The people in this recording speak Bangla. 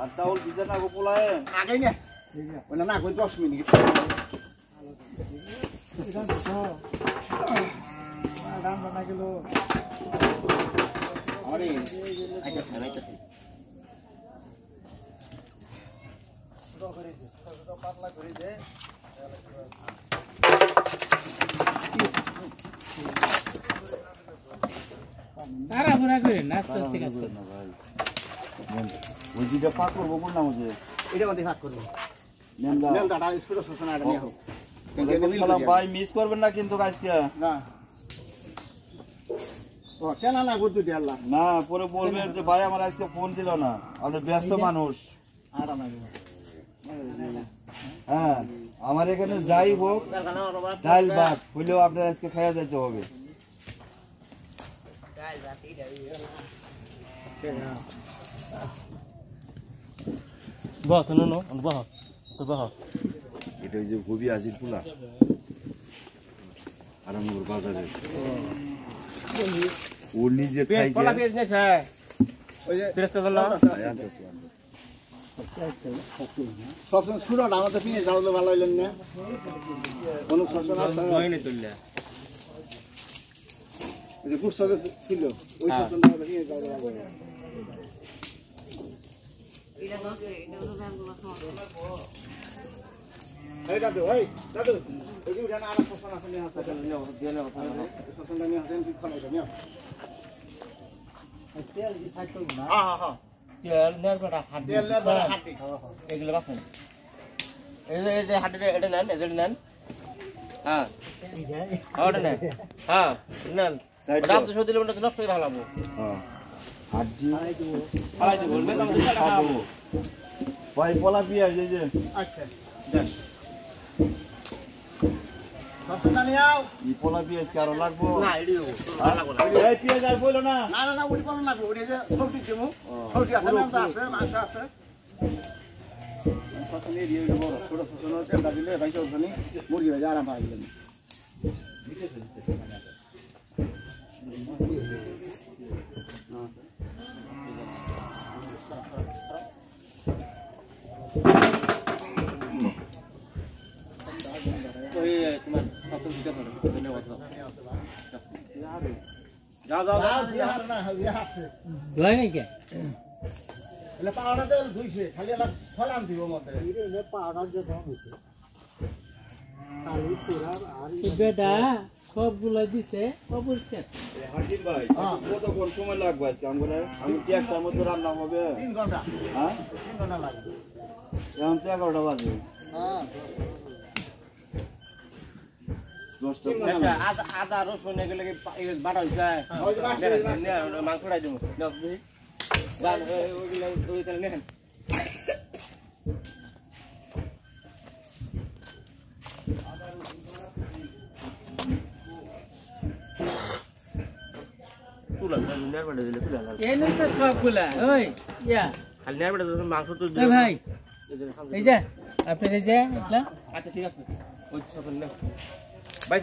আর চাউল ভিজে না গো পোলায় আগে না ওই না কই 10 মিনিট দাম বানা গেল আরে আচ্ছা ছাড়াইতে ছোট করে দে ছোট পাতলা করে দে তারা পুরা করে নাস্তা আস্তে কাজ করে না ভাই ওই যেটা পাক করবো কোন নাম আছে এটা মধ্যে ভাগ করব নেন্দা নেন্দাটা ছোট ছোট না এটা নিয়ে হোক সালাম ভাই মিস করবেন না কিন্তু আজকে না ও কেন না গুড টু আল্লাহ না পরে বলবেন যে ভাই আমার আজকে ফোন দিল না আপনি ব্যস্ত মানুষ আরাম লাগে হ্যাঁ আমার এখানে যাই হোক ডাল ভাত হইলেও আপনার আজকে খাওয়া যাইতে হবে বস নো বস তো বস এটা ওই যে গবি আজির পোলা আরামপুর বাজারে ও নিজে খাই কলা পেজ নেছে ওই যে পেস্তা দল সবসময় শুরু না আমাদের পিনে যাও তো ভালো হইলেন না কোন সবসময় আছে দইনে তুললা ওই যে গুড় সবে ছিল ওই সবসময় আমাদের পিনে যাও ভালো হইলেন এই দাদু ওই যে উঠানে আর সবসময় আছে নিয়ে আসা সবসময় নিয়ে আসেন ঠিক খাওয়া নিয়ে তেল দি সাইড করব না হ্যাঁ হ্যাঁ তেল নেরবটা হাড্ডি তেল নেরবটা হাড্ডি এগুলো বাছেন এই যে হাড্ডিটা এটা নেন এটা নেন হ্যাঁ ওটা নেন হ্যাঁ নেন ওটা তো সব দিলে ওটা নষ্ট হয়ে ভালো হ্যাঁ হাড্ডি খাই দেব বলবে তো খাবো ভাই পোলা পিয়া এই যে আচ্ছা দেখ সবসময় নিয়ে আও এই পোলা পিয়া কি আরো লাগবো না এডিও লাগবো না এই পিয়া আর বইলো না না না না ওটি বলো না ওটি যে সবজি দেবো সবজি আছে না আছে মাংস আছে কত নিয়ে দিয়ে দেবো ছোট ছোট তেলটা দিলে ভাই ওখানে মুরগি ভাই আরাম পাই গেলেন ওই তোমার কত দিতে পারে ধন্যবাদ যাও যাও যাও বিহার না বিহার আছে লয় নাকি এলে পাওনা তেল ধুইছে খালি এলা ফলান দিব মতে এলে পাওনা যে দাম হইছে খালি পুরা আর বেটা সবগুলা দিছে অপরিষ্কার হাকিম ভাই কতক্ষণ সময় লাগবে আজকে আমি কি একটার মধ্যে রান্না হবে 3 ঘন্টা হ্যাঁ 3 ঘন্টা লাগবে এখন তো 11টা বাজে হ্যাঁ 10টা আদা রসুন এগুলো বাটা হইছে মাংসটাই দেবো ওইগুলো ওই তাহলে নেন সবগুলা ওই খালি মাংস তো ভাই এই যে আপনার এই যে আচ্ছা ঠিক আছে ভাই